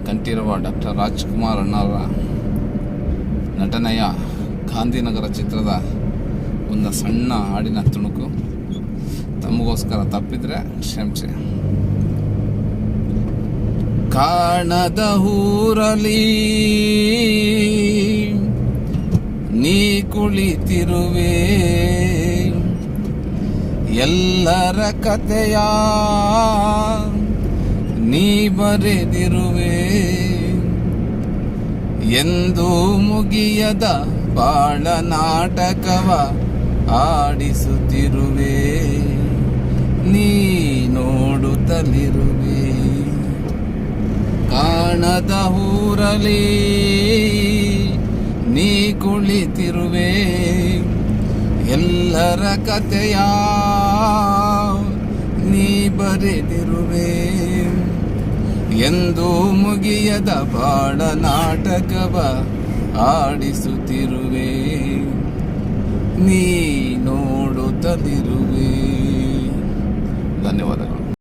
Kanteerava doctor Rajkumar ಅಣ್ಣವರ ನಟನೆಯ ಗಾಂಧಿನಗರ ಚಿತ್ರದ ಒಂದು ಸಣ್ಣ ಹಾಡಿನ ತುಣುಕು ತಮಗೋಸ್ಕರ. ತಪ್ಪಿದ್ರೆ ಕ್ಷಮಿಸಿ. ಕಾಣದ ಊರಲಿ ನೀ ಕುಳಿತಿರುವೆ, ಎಲ್ಲರ ಕಥೆಯ ನೀ ಬರೆದಿರುವೆ, ಎಂದು ಮುಗಿಯದ ಬಾಳ ನಾಟಕವ ಆಡಿಸುತ್ತಿರುವೆ, ನೀ ನೋಡುತ್ತಲಿರುವೆ. ಕಾಣದ ಊರಲಿ ನೀ ಕುಳಿತಿರುವೆ, ಎಲ್ಲರ ಕಥೆಯ ನೀ ಬರೆದಿರುವೆ, ಎಂದು ಮುಗಿಯದ ಬಾಳ ನಾಟಕವ ಆಡಿಸುತ್ತಿರುವೆ, ನೀ ನೋಡುತ್ತಲಿರುವೆ. ಧನ್ಯವಾದಗಳು.